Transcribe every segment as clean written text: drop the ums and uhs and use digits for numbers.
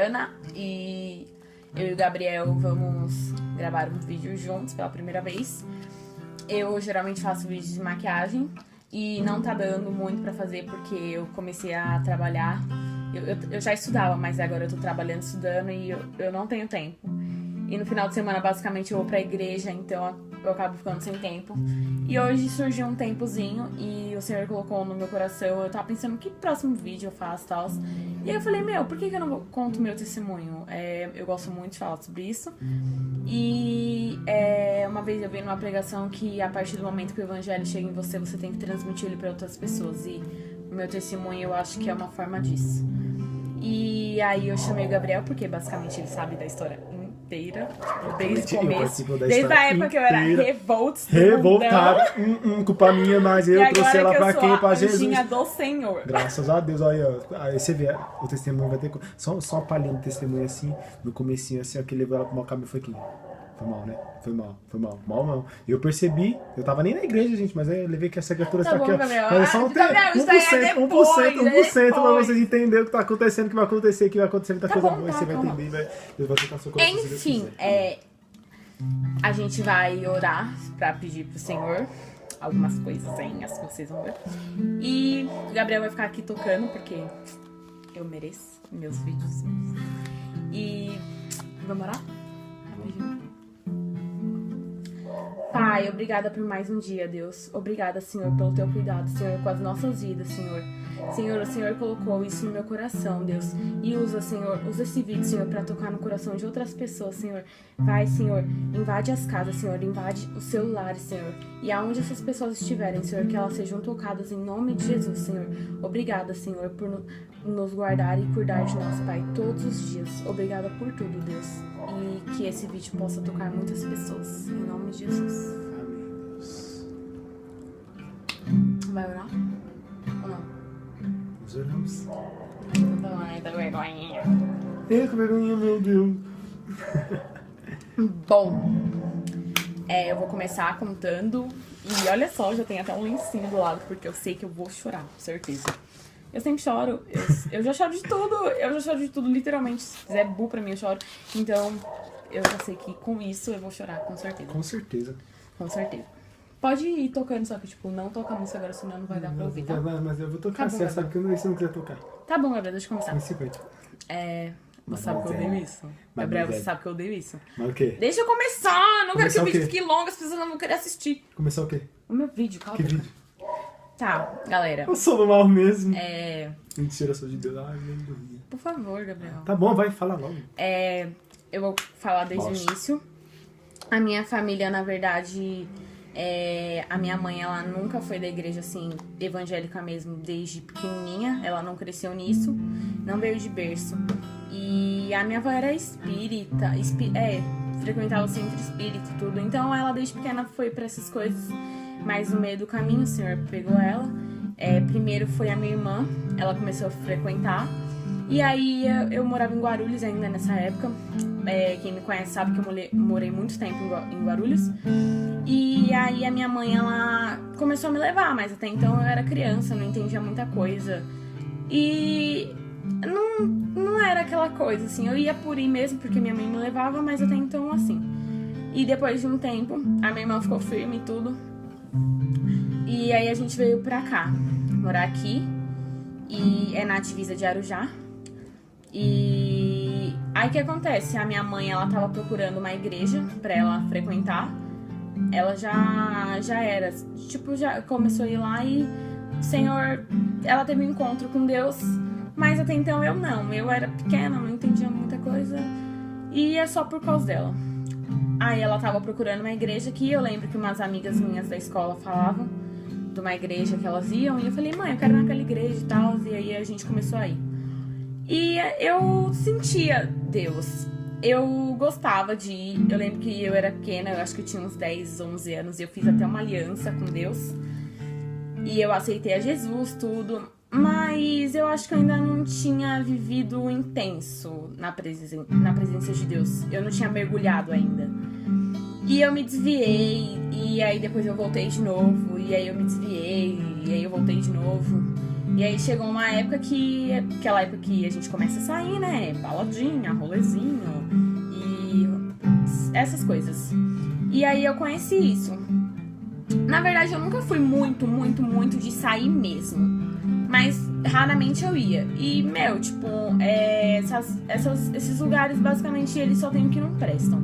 Mariana e eu e o Gabriel vamos gravar um vídeo juntos pela primeira vez. Eu geralmente faço vídeos de maquiagem e não tá dando muito pra fazer porque eu comecei a trabalhar. Eu já estudava, mas agora eu tô trabalhando, estudando e eu não tenho tempo. E no final de semana, basicamente, eu vou pra igreja, então eu acabo ficando sem tempo. E hoje surgiu um tempozinho e o Senhor colocou no meu coração. Eu tava pensando que próximo vídeo eu faço e tal. E aí eu falei, por que eu não conto meu testemunho? Eu gosto muito de falar sobre isso. E uma vez eu vi numa pregação que a partir do momento que o evangelho chega em você, você tem que transmitir ele pra outras pessoas. E o meu testemunho eu acho que é uma forma disso. E aí eu chamei o Gabriel, porque basicamente ele sabe da história inteira, tipo, desde o começo, desde a época que eu era revoltada, culpa minha, mas eu trouxe ela pra quem? Pra Jesus. Do Senhor. Graças a Deus, olha, aí você vê, o testemunho vai ter, só uma palhinha de testemunho assim, no comecinho assim, ó, que levou ela pro mau caminho, foi aqui. Foi mal, né? Foi mal. Mal não. Eu percebi, eu tava nem na igreja, gente, mas aí eu levei que essa criatura está aqui, ó. Mas é só 1% pra vocês entenderem o que tá acontecendo, o que vai acontecer, muita coisa boa, e você vai entender, Deus vai tocar seu coração. Enfim, a gente vai orar pra pedir pro Senhor algumas coisinhas que vocês vão ver. E o Gabriel vai ficar aqui tocando, porque eu mereço meus vídeos. E vamos orar? Rapidinho. Pai, obrigada por mais um dia, Deus. Obrigada, Senhor, pelo teu cuidado, Senhor, com as nossas vidas, Senhor. Senhor, o Senhor colocou isso no meu coração, Deus. E usa, Senhor, usa esse vídeo, Senhor, pra tocar no coração de outras pessoas, Senhor. Vai, Senhor, invade as casas, Senhor, invade os celulares, Senhor. E aonde essas pessoas estiverem, Senhor, que elas sejam tocadas em nome de Jesus, Senhor. Obrigada, Senhor, por nos guardar e cuidar de nós, Pai, todos os dias. Obrigada por tudo, Deus. E que esse vídeo possa tocar muitas pessoas. Em nome de Jesus. Vai orar? Ou não? Nós oramos. Ai, tá vergonha. Que vergonha, meu Deus. Bom, eu vou começar contando. E olha só, já tem até um lencinho do lado, porque eu sei que eu vou chorar, com certeza. Eu sempre choro, eu já choro de tudo, literalmente. Se fizer bu pra mim, eu choro. Então, eu já sei que com isso eu vou chorar, com certeza. Com certeza. Com certeza. Pode ir tocando, só que, tipo, não toca a música agora, senão não vai dar pra ouvir, tá? Mas eu vou tocar, Tá bom, você sabe que eu não quiser tocar. Tá bom, Gabriel, deixa eu começar. Mas 50. Você sabe que eu odeio isso. Gabriel, você sabe que eu odeio isso. Mas o quê? Deixa eu começar! Não quero que o vídeo fique longo, as pessoas não vão querer assistir. Começar o quê? O meu vídeo, calma. Que vídeo? Tá, galera. Eu sou do mal mesmo. Mentira, eu sou de Deus. Ai, meu Deus. Por favor, Gabriel. Tá bom, vai, fala logo. Eu vou falar desde o início. A minha família, na verdade, a minha mãe, ela nunca foi da igreja, assim, evangélica mesmo, desde pequenininha. Ela não cresceu nisso, não veio de berço. E a minha avó era espírita, frequentava o centro espírita e tudo. Então, ela desde pequena foi pra essas coisas. Mas no meio do caminho, o Senhor pegou ela. Primeiro foi a minha irmã, ela começou a frequentar. E aí eu morava em Guarulhos ainda nessa época. Quem me conhece sabe que eu morei muito tempo em Guarulhos. E aí a minha mãe, ela começou a me levar, mas até então eu era criança, não entendia muita coisa. E não era aquela coisa, assim, eu ia por ir mesmo porque minha mãe me levava, mas até então assim. E depois de um tempo, a minha irmã ficou firme e tudo. E aí a gente veio pra cá, morar aqui. E é na divisa de Arujá. E aí o que acontece? A minha mãe, ela tava procurando uma igreja pra ela frequentar. Ela já era, tipo, já começou a ir lá e o Senhor, ela teve um encontro com Deus, mas até então eu não. Eu era pequena, não entendia muita coisa e é só por causa dela. Aí ela tava procurando uma igreja que eu lembro que umas amigas minhas da escola falavam de uma igreja que elas iam e eu falei, mãe, eu quero ir naquela igreja e tal, e aí a gente começou a ir. E eu sentia Deus. Eu gostava de ir. Eu lembro que eu era pequena, eu acho que eu tinha uns 10, 11 anos. E eu fiz até uma aliança com Deus. E eu aceitei a Jesus, tudo. Mas eu acho que eu ainda não tinha vivido intenso na presença de Deus. Eu não tinha mergulhado ainda. E eu me desviei. E aí depois eu voltei de novo. E aí eu me desviei. E aí eu voltei de novo. E aí chegou uma época aquela época que a gente começa a sair, né? Baladinha, rolezinho e essas coisas. E aí eu conheci isso. Na verdade, eu nunca fui muito de sair mesmo. Mas raramente eu ia. E, tipo, esses lugares, basicamente, eles só tem o que não prestam.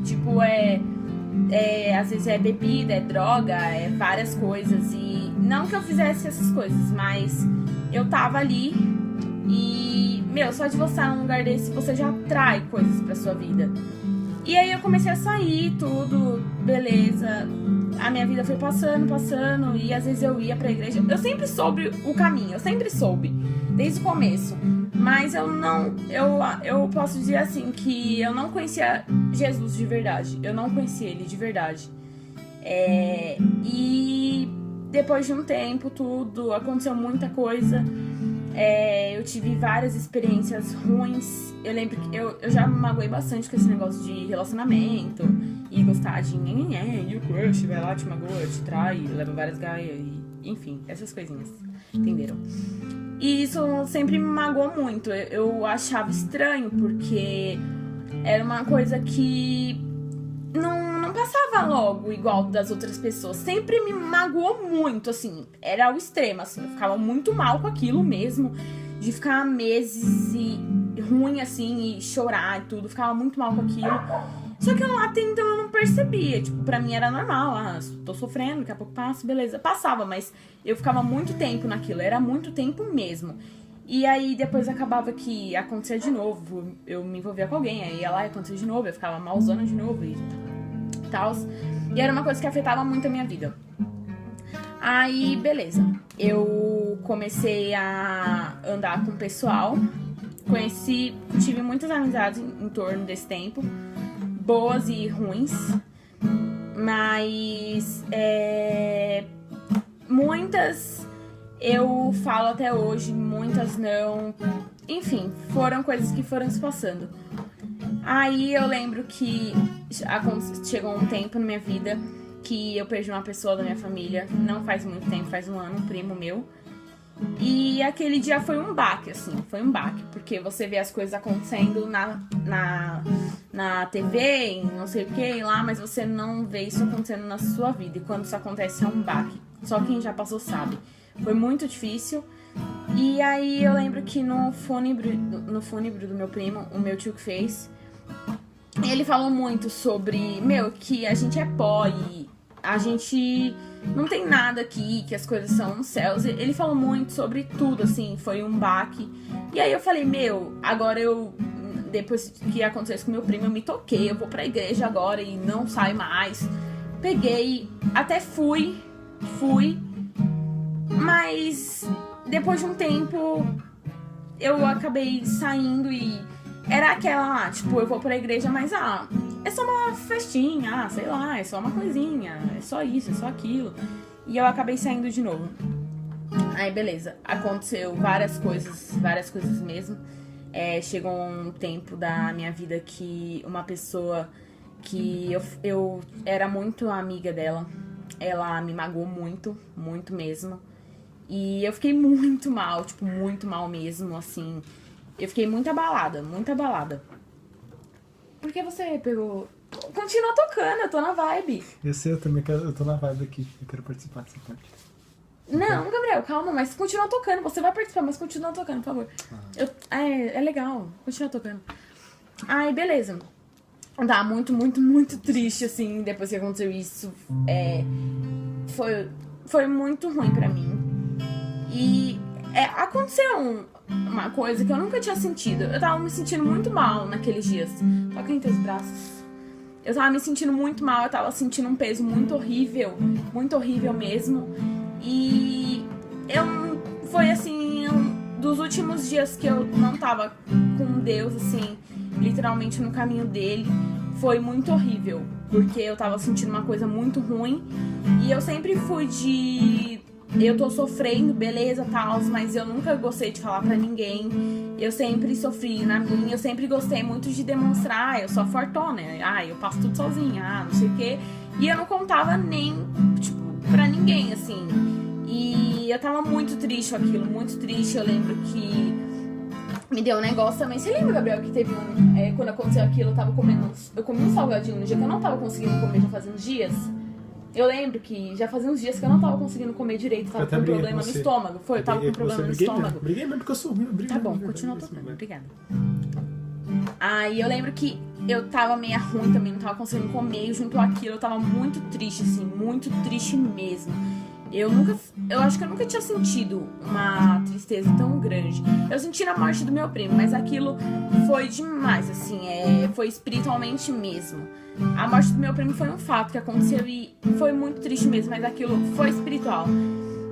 Tipo, às vezes é bebida, é droga, é várias coisas. E não que eu fizesse essas coisas, mas eu tava ali e, só de você estar num lugar desse, você já atrai coisas pra sua vida. E aí eu comecei a sair, tudo, beleza. A minha vida foi passando, e às vezes eu ia pra igreja. Eu sempre soube o caminho, eu sempre soube, desde o começo. Mas eu posso dizer assim, que eu não conhecia Jesus de verdade. Eu não conhecia ele de verdade. E depois de um tempo, tudo, aconteceu muita coisa. Eu tive várias experiências ruins. Eu lembro que eu já me magoei bastante com esse negócio de relacionamento e gostar de e o crush vai lá, te magoa, te trai, leva várias gaias, enfim, essas coisinhas, entenderam? E isso sempre me magoou muito. Eu achava estranho, porque era uma coisa que não passava logo igual das outras pessoas. Sempre me magoou muito, assim. Era ao extremo, assim. Eu ficava muito mal com aquilo mesmo. De ficar meses ruim, assim, e chorar e tudo. Ficava muito mal com aquilo. Só que até então eu não percebia. Tipo, pra mim era normal. Tô sofrendo, daqui a pouco passa, beleza. Passava, mas eu ficava muito tempo naquilo. Era muito tempo mesmo. E aí depois acabava que acontecia de novo. Eu me envolvia com alguém, aí ia lá e acontecia de novo. Eu ficava malzona de novo e tal. E era uma coisa que afetava muito a minha vida. Aí, beleza. Eu comecei a andar com o pessoal. Tive muitas amizades em torno desse tempo. Boas e ruins. Mas muitas eu falo até hoje, muitas não. Enfim, foram coisas que foram se passando. Aí eu lembro que chegou um tempo na minha vida que eu perdi uma pessoa da minha família. Não faz muito tempo, faz um ano, um primo meu. E aquele dia foi um baque, assim, porque você vê as coisas acontecendo na TV, em não sei o que lá, mas você não vê isso acontecendo na sua vida. E quando isso acontece é um baque. Só quem já passou sabe. Foi muito difícil. E aí eu lembro que no fúnebre do meu primo, o meu tio que fez, ele falou muito sobre, que a gente é pó e a gente não tem nada aqui, que as coisas são nos céus. Ele falou muito sobre tudo, assim, foi um baque. E aí eu falei, agora depois que aconteceu isso com meu primo, eu me toquei, eu vou pra igreja agora e não saio mais. Peguei, até fui, mas depois de um tempo eu acabei saindo e era aquela lá, tipo, eu vou pra igreja, mas é só uma festinha, sei lá, é só uma coisinha, é só isso, é só aquilo. E eu acabei saindo de novo. Aí beleza, aconteceu várias coisas mesmo. Chegou um tempo da minha vida que uma pessoa que eu era muito amiga dela, ela me magoou muito, muito mesmo. E eu fiquei muito mal, tipo, muito mal mesmo, assim. Eu fiquei muito abalada. Por que você pegou... Continua tocando, eu tô na vibe. Eu sei, eu também quero, eu tô na vibe aqui. Eu quero participar dessa parte. Não, Gabriel, calma, mas continua tocando. Você vai participar, mas continua tocando, por favor. É legal, continua tocando. Aí, beleza. Tá muito triste, assim, depois que aconteceu isso. Foi muito ruim pra mim. E aconteceu uma coisa que eu nunca tinha sentido. Eu tava me sentindo muito mal naqueles dias. Toca em teus braços. Eu tava me sentindo muito mal, eu tava sentindo um peso muito horrível mesmo. E foi assim, dos últimos dias que eu não tava com Deus, assim, literalmente no caminho dele. Foi muito horrível, porque eu tava sentindo uma coisa muito ruim. E eu sempre fui eu tô sofrendo, beleza, tal, mas eu nunca gostei de falar pra ninguém. Eu sempre sofri na minha, eu sempre gostei muito de demonstrar, eu sou a fortona, eu passo tudo sozinha, não sei o quê. E eu não contava nem, tipo, pra ninguém, assim. E E eu tava muito triste com aquilo, muito triste. Eu lembro que me deu um negócio também. Você lembra, Gabriel, que teve quando aconteceu aquilo, eu comi um salgadinho no dia que eu não tava conseguindo comer, já fazia uns dias. Eu lembro que já fazia uns dias que eu não tava conseguindo comer direito, tava com um problema no estômago. Eu tava com um problema no estômago. Briguei mesmo porque eu sou ruim, Tá bom, continua tocando, obrigada. Aí eu lembro que eu tava meio ruim também, não tava conseguindo comer, e junto àquilo eu tava muito triste, assim, muito triste mesmo. Eu acho que eu nunca tinha sentido uma tristeza tão grande. Eu senti na morte do meu primo, mas aquilo foi demais, assim, foi espiritualmente mesmo. A morte do meu primo foi um fato que aconteceu e foi muito triste mesmo, mas aquilo foi espiritual.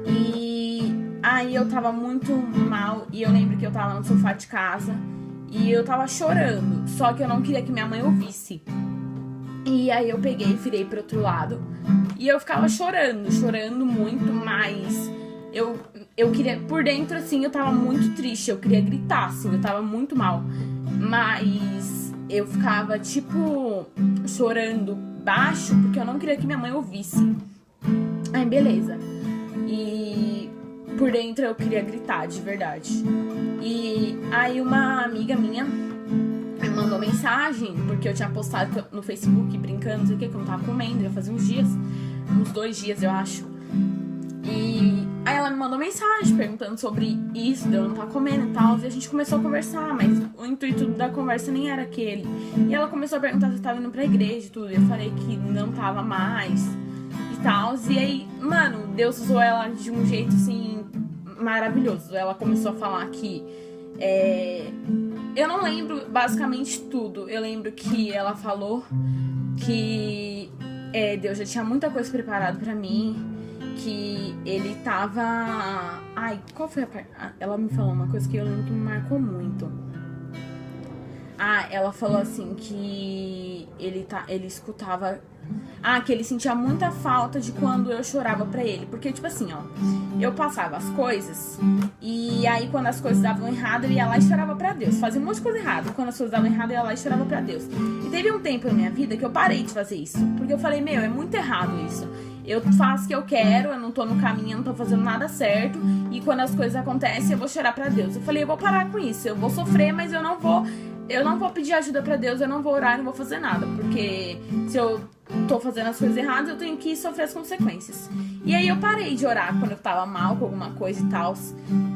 E aí eu tava muito mal e eu lembro que eu tava no sofá de casa e eu tava chorando, só que eu não queria que minha mãe ouvisse. E aí eu peguei e virei pro outro lado e eu ficava chorando muito, mas eu queria, por dentro assim, eu tava muito triste, eu queria gritar, assim, eu tava muito mal, mas eu ficava, tipo, chorando baixo porque eu não queria que minha mãe ouvisse. Aí beleza, e por dentro eu queria gritar, de verdade. E aí uma amiga minha me mandou mensagem, porque eu tinha postado no Facebook brincando, não sei o que eu não tava comendo, já fazia uns dias, uns 2 dias eu acho. E aí ela me mandou mensagem perguntando sobre isso, de eu não estar comendo e tal, e a gente começou a conversar, mas o intuito da conversa nem era aquele. E ela começou a perguntar se eu tava indo pra igreja e tudo, e eu falei que não tava mais e tal. E aí, mano, Deus usou ela de um jeito assim maravilhoso. Ela começou a falar que eu não lembro basicamente tudo. Eu lembro que ela falou que Deus já tinha muita coisa preparada pra mim, que ele tava... Ai, qual foi a parte? Ela me falou uma coisa que eu lembro que me marcou muito. Ela falou assim que ele escutava... que ele sentia muita falta de quando eu chorava pra ele. Porque, tipo assim, ó, eu passava as coisas e aí quando as coisas davam errado, eu ia lá e chorava pra Deus. Fazia um monte de coisa errada. Quando as coisas davam errado, eu ia lá e chorava pra Deus. E teve um tempo na minha vida que eu parei de fazer isso. Porque eu falei, é muito errado isso. Eu faço o que eu quero, eu não tô no caminho, eu não tô fazendo nada certo. E quando as coisas acontecem, eu vou chorar pra Deus. Eu falei, eu vou parar com isso. Eu vou sofrer, mas eu não vou pedir ajuda pra Deus, eu não vou orar, eu não vou fazer nada. Porque se eu tô fazendo as coisas erradas, eu tenho que sofrer as consequências. E aí eu parei de orar quando eu tava mal com alguma coisa e tal.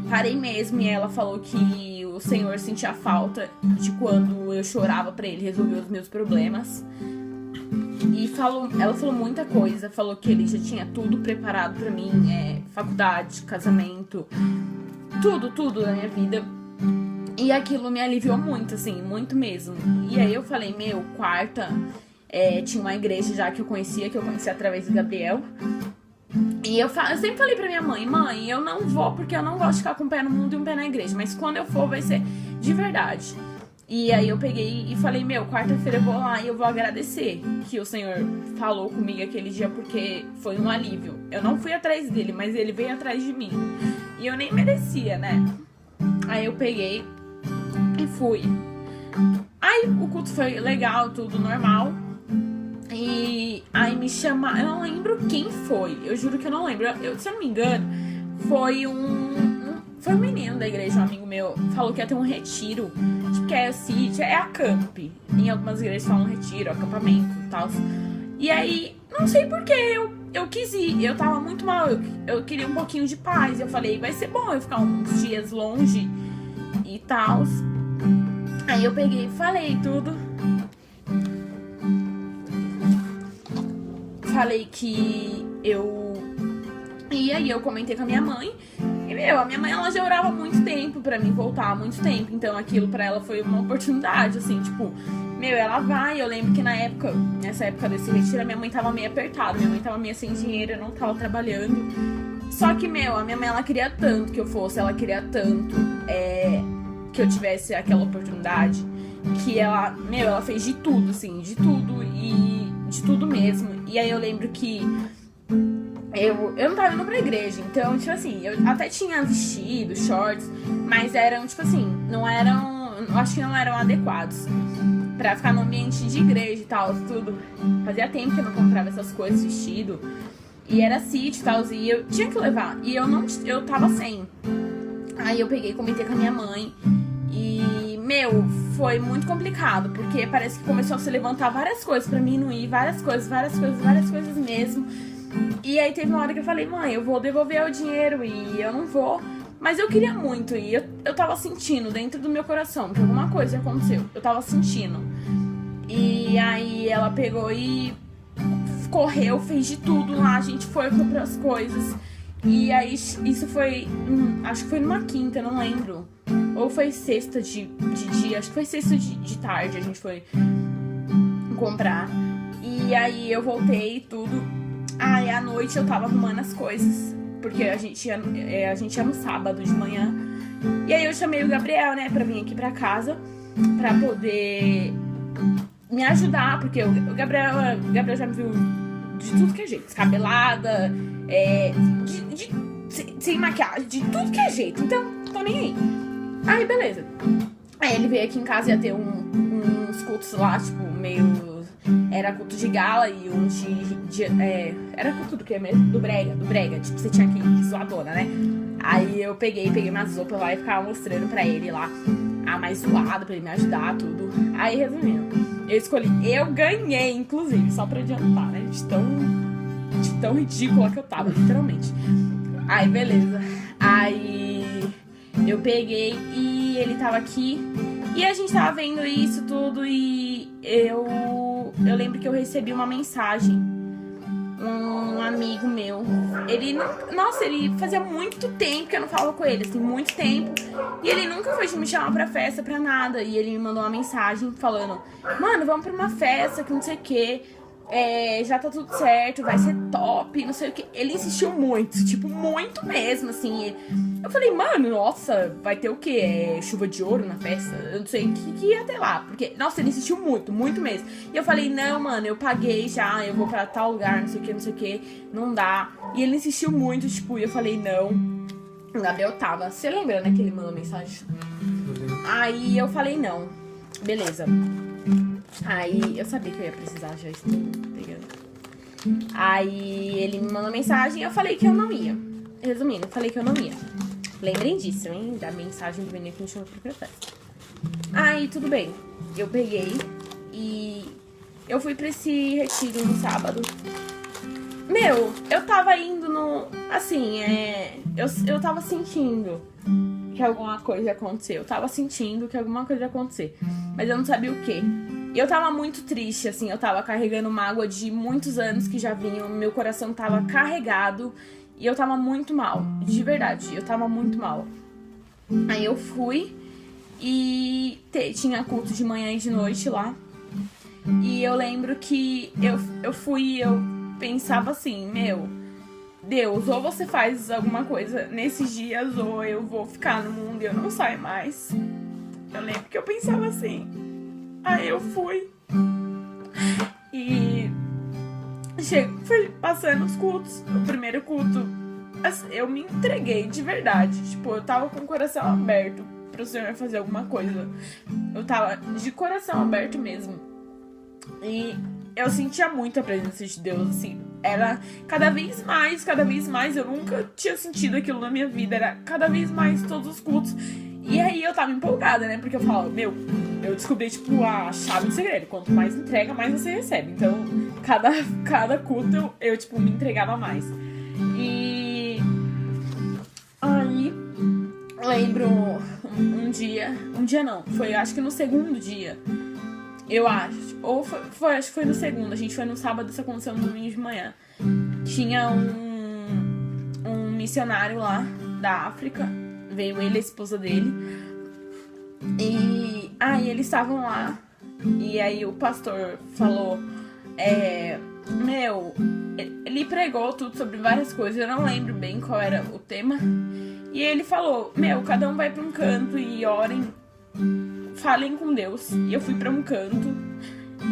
Parei mesmo, e ela falou que o Senhor sentia falta de quando eu chorava pra Ele resolver os meus problemas. E ela falou muita coisa, falou que Ele já tinha tudo preparado pra mim, faculdade, casamento, tudo na minha vida. E aquilo me aliviou muito, assim, muito mesmo. E aí eu falei, quarta, tinha uma igreja já que eu conhecia através do Gabriel. E eu sempre falei pra minha mãe, eu não vou porque eu não gosto de ficar com um pé no mundo e um pé na igreja, mas quando eu for vai ser de verdade. E aí eu peguei e falei, quarta-feira eu vou lá e eu vou agradecer que o Senhor falou comigo aquele dia, porque foi um alívio. Eu não fui atrás dele, mas ele veio atrás de mim. E eu nem merecia, né? Aí eu peguei e fui. Aí o culto foi legal, tudo normal. E aí me chamaram, eu não lembro quem foi, eu juro que eu não lembro. Se eu não me engano, foi foi um menino da igreja, um amigo meu, falou que ia ter um retiro, tipo que acamp. Em algumas igrejas falam retiro, acampamento e tal. E aí, não sei porquê, eu quis ir, eu tava muito mal, eu queria um pouquinho de paz. Eu falei, vai ser bom eu ficar uns dias longe e tal. Aí eu peguei e falei tudo. Falei que eu ia e eu comentei com a minha mãe. E, a minha mãe, ela já orava há muito tempo pra mim voltar, há muito tempo. Então aquilo pra ela foi uma oportunidade, assim, tipo... ela vai. Eu lembro que nessa época desse retiro, a minha mãe tava meio apertada. Minha mãe tava meio sem dinheiro, eu não tava trabalhando. Só que, a minha mãe, ela queria tanto que eu fosse. Ela queria tanto que eu tivesse aquela oportunidade. Que ela fez de tudo, assim, de tudo. E de tudo mesmo. E aí eu lembro que eu não tava indo pra igreja, então, tipo assim, eu até tinha vestido, shorts, mas eram, tipo assim, acho que não eram adequados pra ficar no ambiente de igreja e tal, tudo. Fazia tempo que eu não comprava essas coisas, vestido. E era sítio e tal, e eu tinha que levar. E eu tava sem. Aí eu peguei e comentei com a minha mãe. E, meu, foi muito complicado. Porque parece que começou a se levantar várias coisas pra mim não ir. Várias coisas mesmo. E aí teve uma hora que eu falei, mãe, eu vou devolver o dinheiro e eu não vou. Mas eu queria muito ir. Eu tava sentindo dentro do meu coração que alguma coisa aconteceu. Eu tava sentindo. E aí ela pegou e correu, fez de tudo lá. A gente foi, comprou as coisas. E aí isso foi, acho que foi numa quinta, não lembro. Ou foi sexta de dia, acho que foi sexta de tarde a gente foi comprar. E aí eu voltei e tudo. Aí à noite eu tava arrumando as coisas, porque a gente ia no sábado de manhã. E aí eu chamei o Gabriel, né, pra vir aqui pra casa, pra poder me ajudar, porque o Gabriel já me viu de tudo que é jeito, descabelada, sem maquiagem, de tudo que é jeito, então tô nem aí. Aí beleza. Aí ele veio aqui em casa, ia ter uns cultos lá, tipo, meio... Era culto de gala e um era culto do que mesmo? Do brega. Tipo, você tinha que ir zoadona, né? Aí eu peguei umas roupas lá e ficava mostrando pra ele lá a mais zoada, pra ele me ajudar, tudo. Aí, resumindo, eu ganhei, inclusive, só pra adiantar, né? De tão ridícula que eu tava, literalmente. Aí, beleza. Aí eu peguei e ele tava aqui e a gente tava vendo isso tudo e eu lembro que eu recebi uma mensagem. Um amigo meu, ele fazia muito tempo que eu não falava com ele, assim, muito tempo. E ele nunca foi me chamar pra festa, pra nada. E ele me mandou uma mensagem falando, mano, vamos pra uma festa, que não sei o que, já tá tudo certo, vai ser top, não sei o que. Ele insistiu muito, tipo, muito mesmo, assim. Eu falei, mano, nossa, vai ter o quê? Chuva de ouro na festa? Eu não sei o que ia ter lá. Porque, nossa, ele insistiu muito, muito mesmo. E eu falei, não, mano, eu paguei já, eu vou pra tal lugar, não sei o que, não dá. E ele insistiu muito, tipo, e eu falei, não. O Gabriel tava. Você lembra, né, que ele mandou mensagem? Aí eu falei, não. Beleza. Aí eu sabia que eu ia precisar, já estou pegando. Aí ele me mandou mensagem e eu falei que eu não ia. Resumindo, eu falei que eu não ia. Lembrem disso, hein? Da mensagem do Benê que me chamou pra festa. Aí, tudo bem. Eu peguei e eu fui pra esse retiro no sábado. Meu, eu tava indo no... Assim, eu tava sentindo que alguma coisa ia acontecer. Eu tava sentindo que alguma coisa ia acontecer. Mas eu não sabia o quê. E eu tava muito triste, assim. Eu tava carregando mágoa de muitos anos que já vinham. Meu coração tava carregado. E eu tava muito mal, de verdade, eu tava muito mal. Aí eu fui e tinha culto de manhã e de noite lá. E eu lembro que eu fui e eu pensava assim, meu, Deus, ou você faz alguma coisa nesses dias, ou eu vou ficar no mundo e eu não saio mais. Eu lembro que eu pensava assim. Aí eu fui e... Fui passando os cultos. O primeiro culto, assim, eu me entreguei de verdade. Tipo, eu tava com o coração aberto pro Senhor fazer alguma coisa. Eu tava de coração aberto mesmo. E eu sentia muito a presença de Deus, assim. Era cada vez mais. Eu nunca tinha sentido aquilo na minha vida. Era cada vez mais todos os cultos. E aí eu tava empolgada, né? Porque eu falo, meu, eu descobri, tipo, a chave do segredo. Quanto mais entrega, mais você recebe. Então, cada culto eu tipo, me entregava mais. E aí, lembro um dia não, foi acho que no segundo dia, eu acho. Ou acho que foi no segundo, a gente foi no sábado, isso aconteceu no domingo de manhã. Tinha um missionário lá da África. Veio ele e a esposa dele. E aí eles estavam lá. E aí o pastor falou, ele pregou tudo sobre várias coisas. Eu não lembro bem qual era o tema. E ele falou, cada um vai pra um canto e orem, falem com Deus. E eu fui pra um canto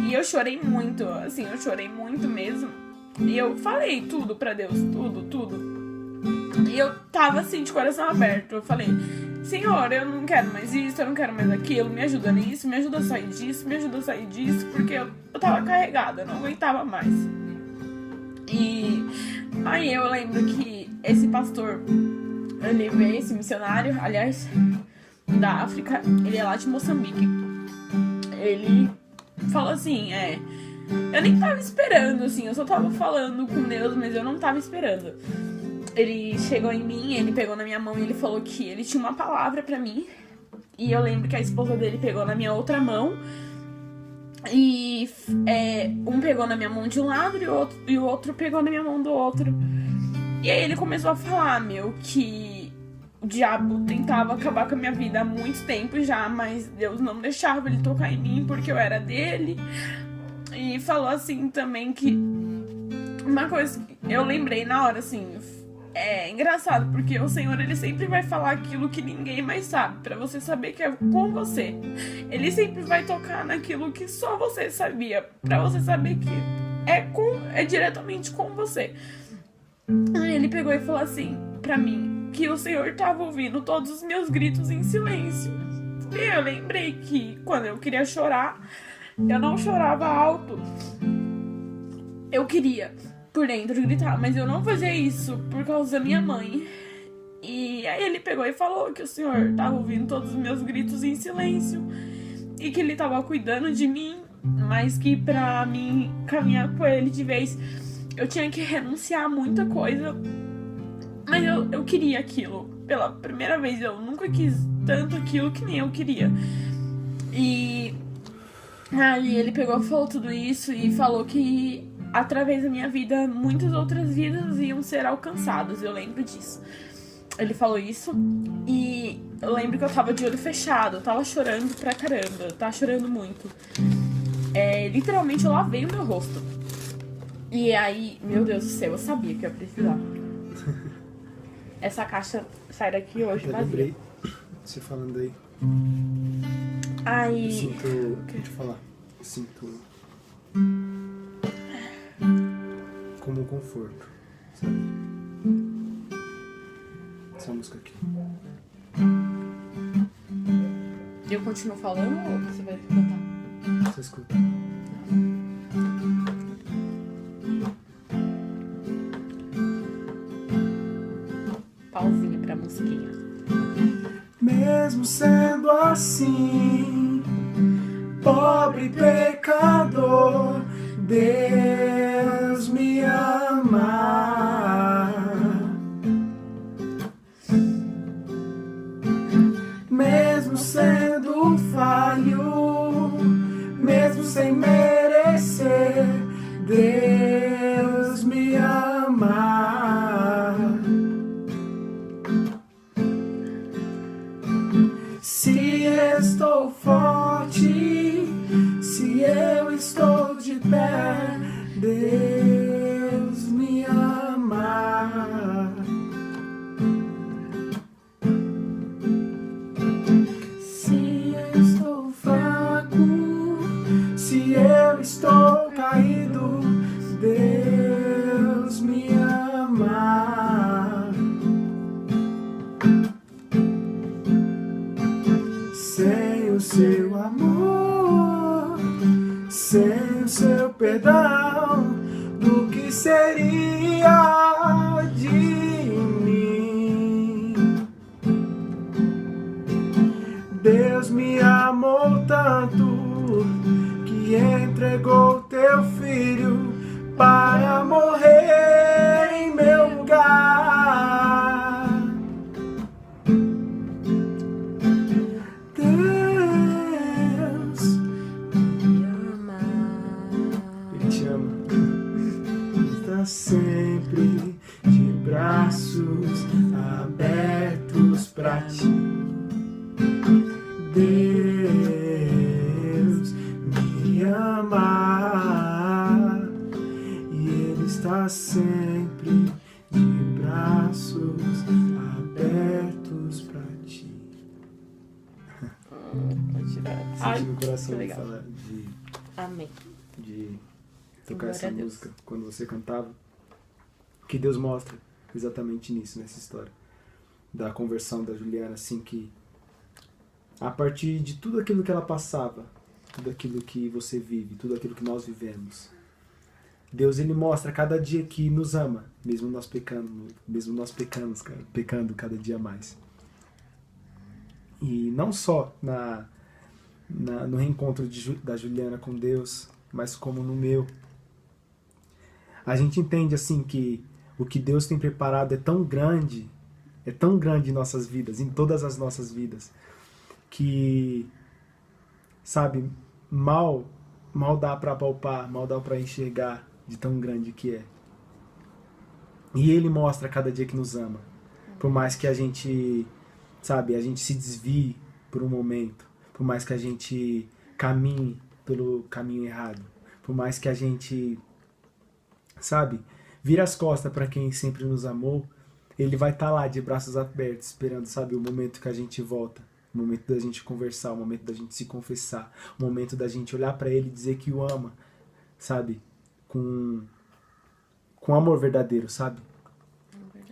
e eu chorei muito, assim, eu chorei muito mesmo. E eu falei tudo pra Deus, tudo. E eu tava assim, de coração aberto. Eu falei, Senhor, eu não quero mais isso, eu não quero mais aquilo. Me ajuda nisso, me ajuda a sair disso. Porque eu tava carregada, eu não aguentava mais. E Aí eu lembro que esse pastor, ele veio, esse missionário, aliás, da África, ele é lá de Moçambique. Ele falou assim, eu nem tava esperando, assim, eu só tava falando com Deus, mas eu não tava esperando. Ele chegou em mim, ele pegou na minha mão e ele falou que ele tinha uma palavra pra mim. E eu lembro que a esposa dele pegou na minha outra mão. E um pegou na minha mão de um lado e o outro pegou na minha mão do outro. E aí ele começou a falar, que o diabo tentava acabar com a minha vida há muito tempo já, mas Deus não deixava ele tocar em mim porque eu era dele. E falou assim também que uma coisa que eu lembrei na hora, assim, é engraçado, porque o Senhor, ele sempre vai falar aquilo que ninguém mais sabe, pra você saber que é com você. Ele sempre vai tocar naquilo que só você sabia, pra você saber que é diretamente com você. Aí ele pegou e falou assim pra mim, que o Senhor tava ouvindo todos os meus gritos em silêncio. E eu lembrei que quando eu queria chorar, eu não chorava alto. Eu queria por dentro gritar, mas eu não fazia isso por causa da minha mãe. E aí ele pegou e falou que o Senhor tava ouvindo todos os meus gritos em silêncio e que ele tava cuidando de mim, mas que pra mim caminhar com ele de vez eu tinha que renunciar a muita coisa. Mas eu queria aquilo. Pela primeira vez eu nunca quis tanto aquilo que nem eu queria. E aí ele pegou e falou tudo isso e falou que através da minha vida, muitas outras vidas iam ser alcançadas. Eu lembro disso. Ele falou isso e eu lembro que eu tava de olho fechado. Eu tava chorando pra caramba. Eu tava chorando muito. Literalmente eu lavei o meu rosto. E aí, meu Deus do céu, eu sabia que eu ia precisar. Essa caixa sai daqui hoje eu vazia. Lembrei, você falando aí. Aí... Eu sinto... Deixa eu falar. Eu sinto... como um conforto, sabe? Essa música aqui. Eu continuo falando ou você vai cantar? Você escuta. Pauzinha pra musiquinha. Mesmo sendo assim, pobre e pecador, Deus me ama. Mesmo sendo falho, mesmo sem merecer, Deus me ama. Se estou forte, se eu estou de pé, Deus me ama. Se eu estou fraco, se eu estou caído, Deus me ama. Sem o seu amor, sem o seu perdão, do que seria de mim? Deus me amou tanto que entregou teu filho para morrer em meu lugar. Deus Me ama. Ele te ama. Está sempre de braços abertos pra ti. Deus me ama e Ele está sempre de braços abertos pra ti. Ai, Senti no coração que legal. falar Amém. de tocar Glória essa a Deus. música quando você cantava, que Deus mostra exatamente nisso, nessa história da conversão da Juliana, assim, que a partir de tudo aquilo que ela passava, tudo aquilo que você vive, tudo aquilo que nós vivemos, Deus, ele mostra cada dia que nos ama, mesmo nós pecando cada dia mais. E não só no reencontro da Juliana com Deus, mas como no meu. A gente entende assim que o que Deus tem preparado é tão grande em nossas vidas, em todas as nossas vidas, que, sabe, mal dá para palpar, mal dá para enxergar de tão grande que é. E ele mostra cada dia que nos ama. Por mais que a gente, sabe, a gente se desvie por um momento, por mais que a gente caminhe pelo caminho errado, por mais que a gente, sabe, vire as costas para quem sempre nos amou, ele vai estar lá de braços abertos, esperando, sabe, o momento que a gente volta, o momento da gente conversar, o momento da gente se confessar, o momento da gente olhar para ele e dizer que o ama, sabe, com amor verdadeiro, sabe?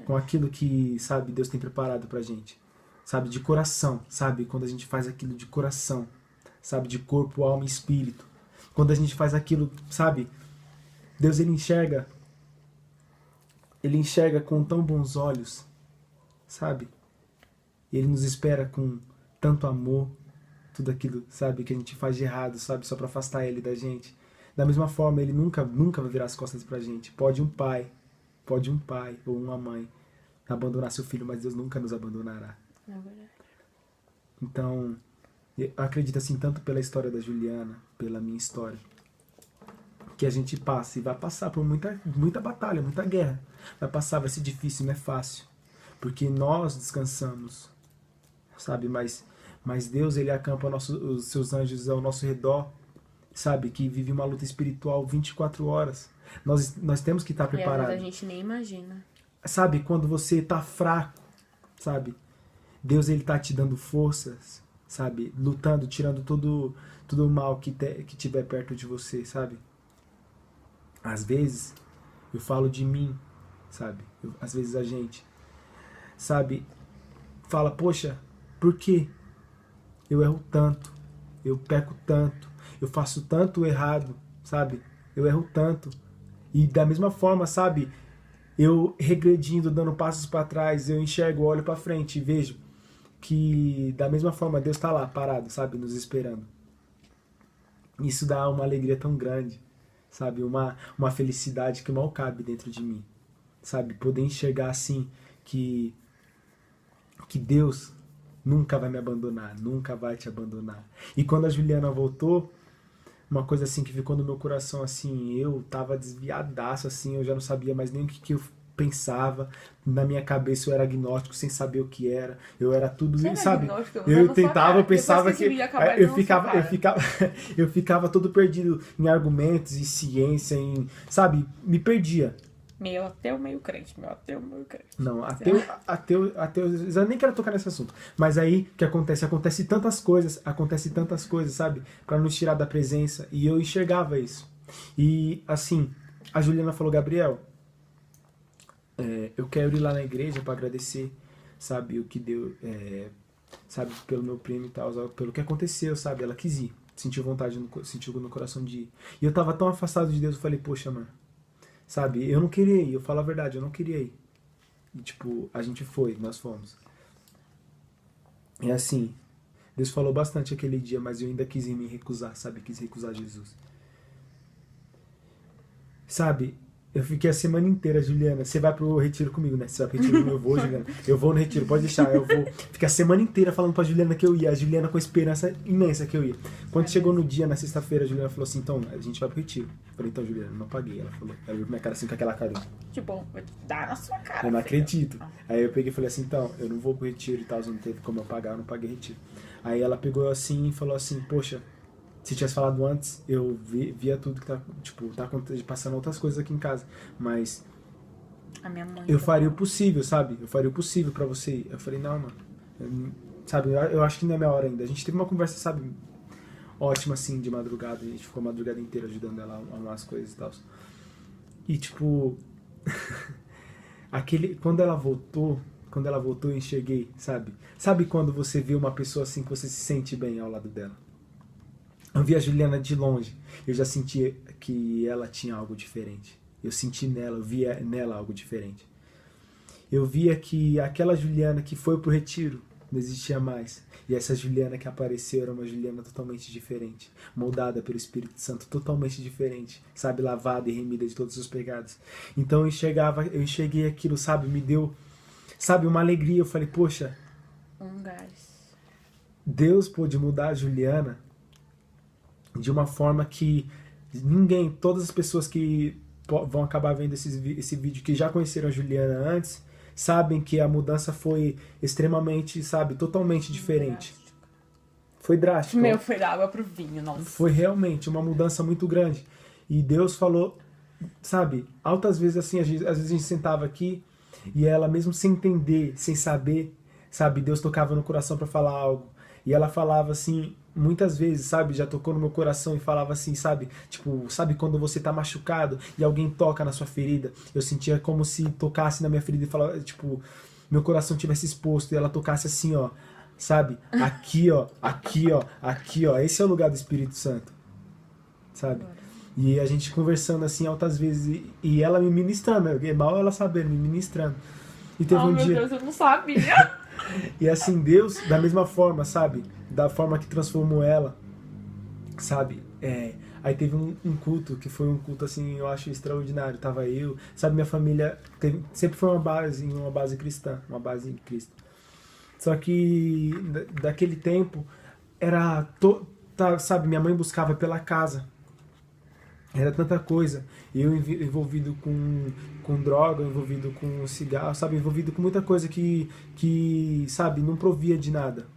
Com aquilo que, sabe, Deus tem preparado pra gente. Sabe, de coração, sabe? Quando a gente faz aquilo de coração, sabe? De corpo, alma e espírito. Quando a gente faz aquilo, sabe? Deus, ele enxerga com tão bons olhos, sabe? Ele nos espera com tanto amor, tudo aquilo, sabe? Que a gente faz de errado, sabe? Só pra afastar ele da gente. Da mesma forma, ele nunca vai virar as costas pra gente. Pode um pai ou uma mãe abandonar seu filho, mas Deus nunca nos abandonará. É verdade. Então, eu acredito assim, tanto pela história da Juliana, pela minha história, que a gente passa e vai passar por muita batalha, muita guerra. Vai ser difícil, não é fácil. Porque nós descansamos, sabe? Mas Deus, ele acampa os seus anjos ao nosso redor, sabe? Que vive uma luta espiritual 24 horas. Nós temos que estar preparados. E a gente nem imagina. Sabe, quando você tá fraco, sabe? Deus, ele tá te dando forças, sabe? Lutando, tirando todo o mal que tiver perto de você, sabe? Às vezes, eu falo de mim, sabe? Às vezes a gente, sabe? Fala, poxa, por que eu erro tanto? Eu peco tanto? Eu faço tanto errado, sabe? Eu erro tanto. E da mesma forma, sabe? Eu regredindo, dando passos para trás, eu enxergo, olho para frente e vejo que da mesma forma Deus está lá parado, sabe, nos esperando. Isso dá uma alegria tão grande, sabe, uma felicidade que mal cabe dentro de mim, sabe, poder enxergar assim que Deus nunca vai me abandonar, nunca vai te abandonar. E quando a Juliana voltou, uma coisa assim que ficou no meu coração, assim, eu tava desviadaço, assim, eu já não sabia mais nem o que eu pensava. Na minha cabeça eu era agnóstico, sem saber o que era. Eu era tudo, Você sabe? Eu tentava, eu pensava que eu ficava todo perdido em argumentos, em ciência, em, sabe? Me perdia. Meio ateu, meio crente. Não, ateu, eu nem quero tocar nesse assunto. Mas aí, o que acontece? Acontece tantas coisas, sabe? Pra nos tirar da presença. E eu enxergava isso. E, assim, a Juliana falou, Gabriel, eu quero ir lá na igreja pra agradecer, sabe? O que deu, sabe? Pelo meu prêmio e tal, pelo que aconteceu, sabe? Ela quis ir. Sentiu vontade, sentiu no coração de ir. E eu tava tão afastado de Deus, eu falei, poxa, mano. Sabe, eu não queria ir, eu falo a verdade, eu não queria ir. E, tipo, a gente foi, nós fomos. E assim, Deus falou bastante aquele dia, mas eu ainda quis me recusar, sabe? Quis recusar Jesus. Sabe, eu fiquei a semana inteira, Juliana, você vai pro retiro comigo, né? Você vai pro retiro comigo, eu vou, Juliana. Eu vou no retiro, pode deixar, eu vou. Fiquei a semana inteira falando pra Juliana que eu ia, a Juliana com esperança imensa que eu ia. Quando chegou no dia, na sexta-feira, a Juliana falou assim, então, a gente vai pro retiro. Eu falei, então, Juliana, não paguei. Ela falou, ela viu minha cara assim, com aquela cara. Tipo, vou dar na sua cara. Eu não acredito. Aí eu peguei e falei assim, então, eu não vou pro retiro e tal, não teve como eu pagar, eu não paguei retiro. Aí ela pegou assim e falou assim, poxa, se tivesse falado antes, eu via tudo que tá, tipo, tá passando outras coisas aqui em casa. Mas a minha mãe eu faria o possível, sabe? Eu faria o possível pra você ir. Eu falei, não, mano. Sabe, eu acho que não é minha hora ainda. A gente teve uma conversa, sabe, ótima, assim, de madrugada. A gente ficou a madrugada inteira ajudando ela a arrumar as coisas e tal. E, tipo... Quando ela voltou, eu enxerguei, sabe? Sabe quando você vê uma pessoa assim que você se sente bem ao lado dela? Eu vi a Juliana de longe, eu já sentia que ela tinha algo diferente. Eu senti nela, eu via nela algo diferente. Eu via que aquela Juliana que foi pro retiro não existia mais. E essa Juliana que apareceu era uma Juliana totalmente diferente, moldada pelo Espírito Santo, totalmente diferente, sabe, lavada e remida de todos os pecados. Então eu enxerguei aquilo, sabe, me deu, sabe, uma alegria. Eu falei, poxa, Gás. Deus pôde mudar a Juliana de uma forma que ninguém, todas as pessoas que vão acabar vendo esse vídeo, que já conheceram a Juliana antes, sabem que a mudança foi extremamente, sabe, totalmente diferente. Foi drástico. Meu, foi da água pro vinho, nossa. Foi realmente uma mudança muito grande. E Deus falou, sabe, altas vezes assim, às vezes a gente sentava aqui e ela, mesmo sem entender, sem saber, sabe, Deus tocava no coração para falar algo. E ela falava assim, muitas vezes, sabe, já tocou no meu coração e falava assim, sabe, tipo, sabe quando você tá machucado e alguém toca na sua ferida? Eu sentia como se tocasse na minha ferida e falava, tipo, meu coração tivesse exposto e ela tocasse assim, ó, sabe, aqui, ó, aqui, ó, aqui, ó, esse é o lugar do Espírito Santo, sabe? E a gente conversando assim altas vezes e ela me ministrando, mal ela sabendo, me ministrando. E teve um dia... Meu Deus, eu não sabia. E assim, Deus, da mesma forma, sabe? Da forma que transformou ela, sabe? Aí teve um culto, que foi um culto, assim, eu acho extraordinário. Tava eu, sabe? Minha família sempre foi uma base cristã, uma base em Cristo. Só que, daquele tempo, era, sabe? Minha mãe buscava pela casa. Era tanta coisa. Eu envolvido com droga, envolvido com cigarro, sabe? Envolvido com muita coisa que, sabe, não provia de nada.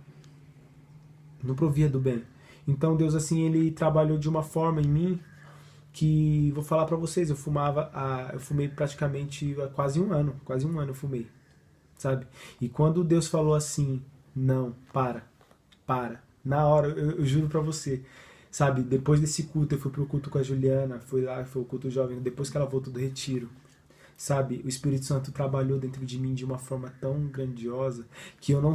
Não provia do bem. Então Deus, assim, Ele trabalhou de uma forma em mim que, vou falar pra vocês, eu fumei praticamente há quase um ano eu fumei, sabe? E quando Deus falou assim, não, para, na hora, eu juro pra você, sabe, depois desse culto, eu fui pro culto com a Juliana, foi o culto jovem, depois que ela voltou do retiro, sabe, o Espírito Santo trabalhou dentro de mim de uma forma tão grandiosa que eu não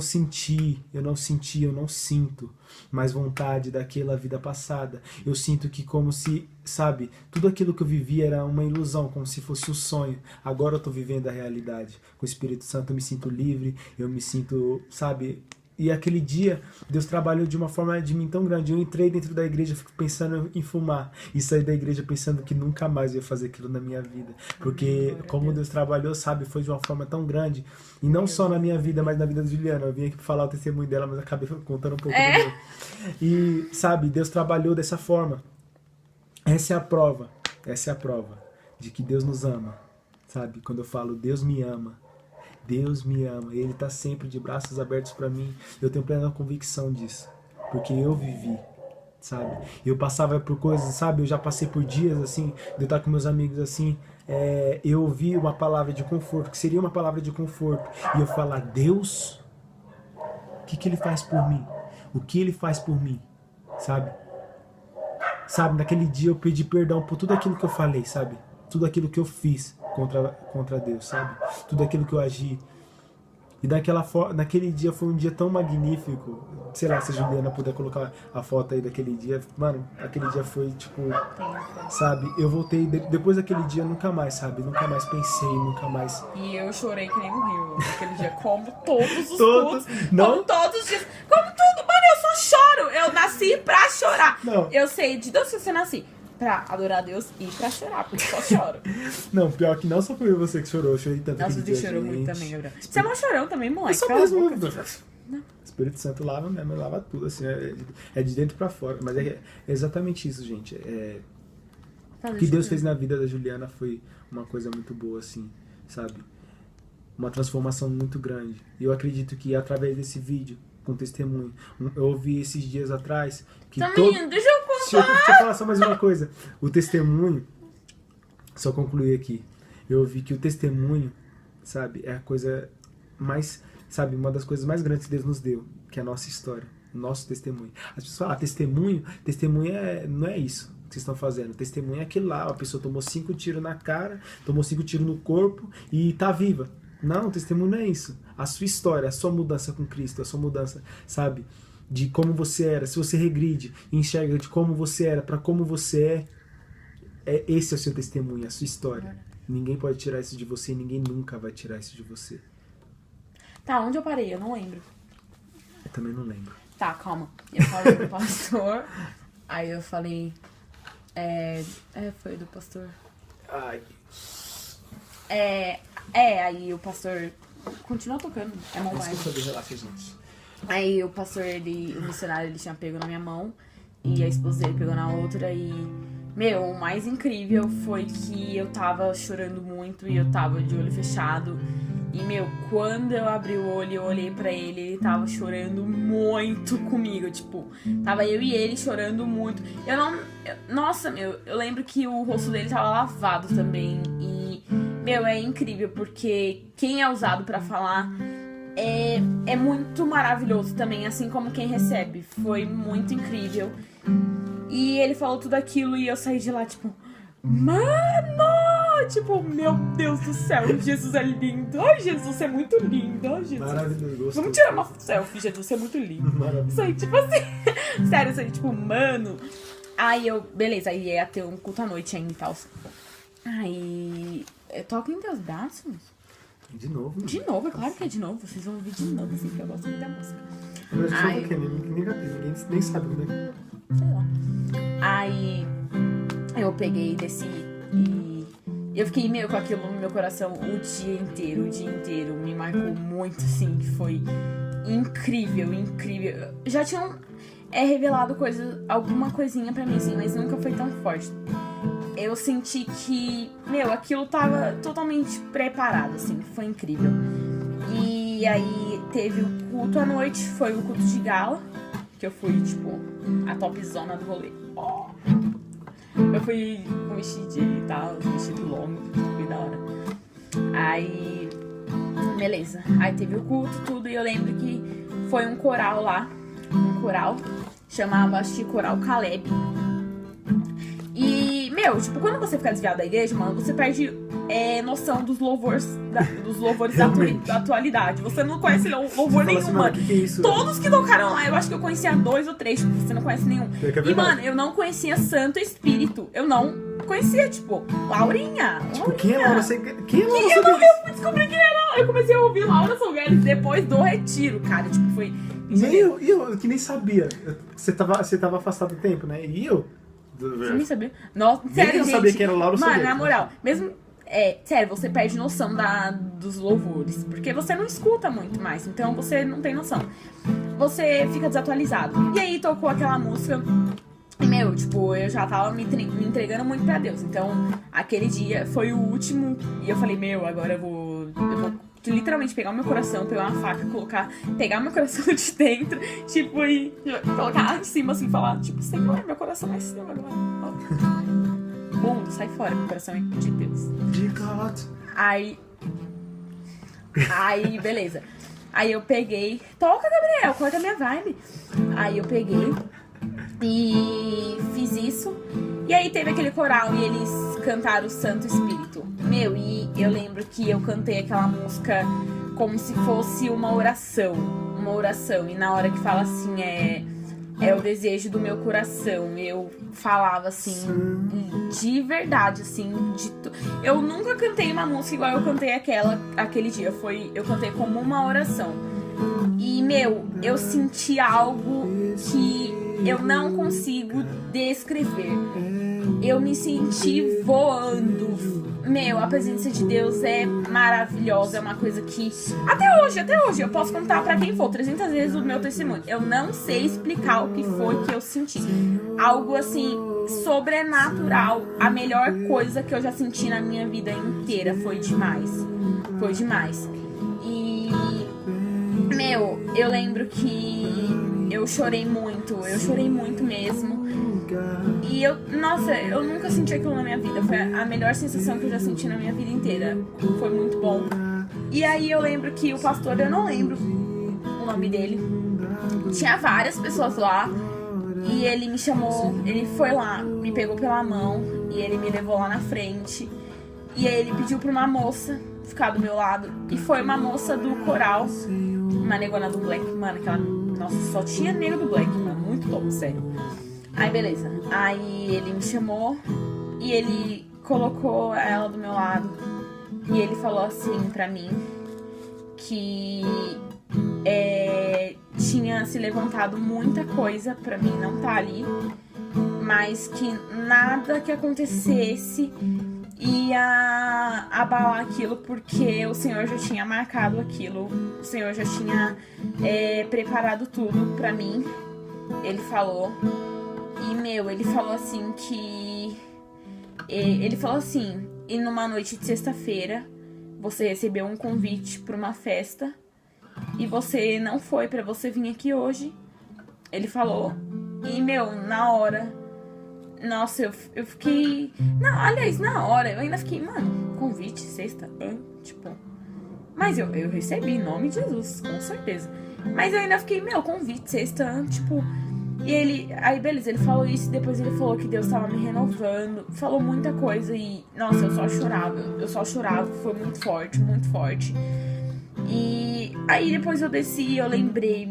sinto mais vontade daquela vida passada. Eu sinto que como se, sabe, tudo aquilo que eu vivia era uma ilusão, como se fosse um sonho. Agora eu tô vivendo a realidade. Com o Espírito Santo eu me sinto livre, eu me sinto, sabe... E aquele dia, Deus trabalhou de uma forma de mim tão grande. Eu entrei dentro da igreja pensando em fumar. E saí da igreja pensando que nunca mais eu ia fazer aquilo na minha vida. Porque como Deus trabalhou, sabe, foi de uma forma tão grande. E não só na minha vida, mas na vida da Juliana. Eu vim aqui pra falar o testemunho dela, mas acabei contando um pouco do meu. E, sabe, Deus trabalhou dessa forma. Essa é a prova de que Deus nos ama. Sabe, quando eu falo Deus me ama, Ele está sempre de braços abertos para mim. Eu tenho plena convicção disso, porque eu vivi, sabe? Eu passava por coisas, sabe? Eu já passei por dias assim, de eu estar com meus amigos assim, eu ouvi uma palavra de conforto, que seria uma palavra de conforto, e eu falar, Deus, o que Ele faz por mim? O que Ele faz por mim? Sabe? Naquele dia eu pedi perdão por tudo aquilo que eu falei, sabe? Tudo aquilo que eu fiz contra Deus, sabe? Tudo aquilo que eu agi. E naquele dia foi um dia tão magnífico. Sei lá, se a Juliana puder colocar a foto aí daquele dia. Mano, aquele dia foi tipo... Sabe? Eu voltei... Depois daquele dia, nunca mais, sabe? Nunca mais pensei, nunca mais... E eu chorei que nem um rio naquele dia. Como todos os Todos, cultos. não? Como todos os dias. Como tudo, mano. Eu só choro. Eu nasci pra chorar. Não. Eu sei de Deus que você nasci. Pra adorar a Deus e pra chorar, porque eu só choro. Não, pior que não só foi você que chorou, eu chorei tanto Nossa, aquele você dia, chorou gente. muito também, Gabriel. Você é mó chorão também, moleque. Eu sou Cala a mesmo. boca. O Espírito Santo lava mesmo, lava tudo, assim, é de dentro pra fora. Mas é exatamente isso, gente. O que Deus fez na vida da Juliana foi uma coisa muito boa, assim, sabe? Uma transformação muito grande. E eu acredito que através desse vídeo, com testemunho, eu ouvi esses dias atrás que Também, deixa eu contar. Deixa eu falar só mais uma coisa. O testemunho, só concluir aqui, eu ouvi que o testemunho, sabe, é a coisa mais, sabe, uma das coisas mais grandes que Deus nos deu, que é a nossa história, o nosso testemunho. As pessoas falam, testemunho não é isso que vocês estão fazendo. Testemunho é aquilo lá, a pessoa tomou 5 tiros na cara, tomou 5 tiros no corpo e tá viva. Não, testemunho não é isso. A sua história, a sua mudança com Cristo, a sua mudança, sabe? de como você era, se você regride e enxerga de como você era pra como você esse é o seu testemunho, a sua história. Ninguém pode tirar isso de você e ninguém nunca vai tirar isso de você. Tá, onde eu parei? Eu não lembro. Eu também não lembro. Tá, calma. Eu falei do pastor, aí eu falei... foi do pastor. Ai. Aí o pastor continua tocando, é mão Mas mais. que eu saber, relaxa, gente. Aí o pastor, o missionário, ele tinha pego na minha mão e a esposa dele pegou na outra e... Meu, o mais incrível foi que eu tava chorando muito e eu tava de olho fechado. E, meu, quando eu abri o olho e eu olhei pra ele, ele tava chorando muito comigo. Tipo, tava eu e ele chorando muito. Nossa, meu, eu lembro que o rosto dele tava lavado também. E, meu, é incrível, porque quem é usado pra falar é muito maravilhoso também, assim como quem recebe. Foi muito incrível. E ele falou tudo aquilo e eu saí de lá, tipo... Mano! Tipo, meu Deus do céu, Jesus é lindo. Ai, Jesus é muito lindo. Ai, Jesus. Maravilhoso. Vamos tirar uma selfie, Jesus é muito lindo. Maravilhoso. Isso aí, tipo assim... Sério, isso aí, tipo, mano... Aí eu... Beleza, aí ia ter um culto à noite ainda e tal. Aí... Eu toco em teus braços? De novo. De novo, é claro que é de novo. Vocês vão ouvir de novo, assim, porque eu gosto muito da música. Eu acho que ninguém nem sabe como é. Sei lá. Aí eu peguei, desci e eu fiquei meio com aquilo no meu coração o dia inteiro. Me marcou muito, assim, foi incrível. Já tinham revelado alguma coisinha pra mim, assim, mas nunca foi tão forte. Eu senti que, meu, aquilo tava totalmente preparado, assim, foi incrível. E aí teve o culto à noite, foi o culto de gala, que eu fui, tipo, a topzona do rolê. Eu fui com vestidinho e tal, vestido longo, foi da hora. Aí, beleza. Aí teve o culto, tudo, e eu lembro que foi um coral lá, chamava, acho que Coral Caleb. E, meu, tipo, quando você fica desviado da igreja, mano, você perde noção dos louvores da atualidade. Você não conhece louvor nenhum, assim, mano. Que é isso, todos que tocaram lá, eu acho que eu conhecia 2 ou 3, tipo, você não conhece nenhum. E, mano, eu não conhecia Santo Espírito. Eu não conhecia, tipo, Laurinha. Tipo, quem é Laura? Quem é Laura? Eu fui descobrir quem era. Eu comecei a ouvir Laura Salgueiro depois do retiro, cara. Tipo, foi... E eu que nem sabia. Você tava afastado do tempo, né? E eu... Você nem sabia? Nossa, sério, eu gente. sabia quem era Laura Mano, Salgueiro. na moral, mesmo... sério, você perde noção dos louvores. Porque você não escuta muito mais. Então você não tem noção. Você fica desatualizado. E aí tocou aquela música. E, meu, tipo, eu já tava me entregando muito pra Deus. Então, aquele dia foi o último. E eu falei, meu, agora eu vou literalmente pegar o meu coração, pegar uma faca, pegar meu coração de dentro, tipo, e colocar em cima, assim, falar, tipo, Senhor, meu coração é seu agora. Bom, sai fora, meu coração é de Deus. De God. Aí, beleza. Aí eu peguei, toca, Gabriel, corta a minha vibe. Aí eu peguei e fiz isso. E aí teve aquele coral e eles cantaram o Santo Espírito. Meu, e eu lembro que eu cantei aquela música como se fosse uma oração. E na hora que fala assim, é o desejo do meu coração. Eu falava assim, de verdade, assim, eu nunca cantei uma música igual eu cantei aquele dia. Eu cantei como uma oração. E, meu, eu senti algo que eu não consigo descrever. Eu me senti voando. Meu, a presença de Deus é maravilhosa. É uma coisa que até hoje eu posso contar pra quem for 300 vezes o meu testemunho. Eu não sei explicar o que foi que eu senti. Algo assim, sobrenatural. A melhor coisa que eu já senti na minha vida inteira. Foi demais. E, meu, eu lembro que eu chorei muito mesmo. E eu nunca senti aquilo na minha vida. Foi a melhor sensação que eu já senti na minha vida inteira. Foi muito bom. E aí eu lembro que o pastor, eu não lembro o nome dele. Tinha várias pessoas lá. E ele me chamou, ele foi lá, me pegou pela mão. E ele me levou lá na frente. E aí ele pediu pra uma moça ficar do meu lado. E foi uma moça do coral, uma negona do Black, mano, aquela Nossa, só tinha nego do Black, mano. Muito top, sério. Aí, beleza. Aí ele me chamou e ele colocou ela do meu lado. E ele falou assim pra mim que tinha se levantado muita coisa pra mim não estar ali, mas que nada que acontecesse ia abalar aquilo, porque o Senhor já tinha marcado aquilo, o Senhor já tinha preparado tudo pra mim. Ele falou. E, ele falou assim que... Ele falou assim, e numa noite de sexta-feira, você recebeu um convite pra uma festa, e você não foi pra você vir aqui hoje. Ele falou. E, na hora... Nossa, eu fiquei... Não, aliás, na hora, eu ainda fiquei, mano, convite, sexta, tipo... Mas eu recebi, em nome de Jesus, com certeza. Mas eu ainda fiquei, convite, sexta, tipo... E ele... Aí, beleza, ele falou isso, e depois ele falou que Deus tava me renovando. Falou muita coisa e... Nossa, eu só chorava, foi muito forte, muito forte. E aí, depois eu desci e eu lembrei,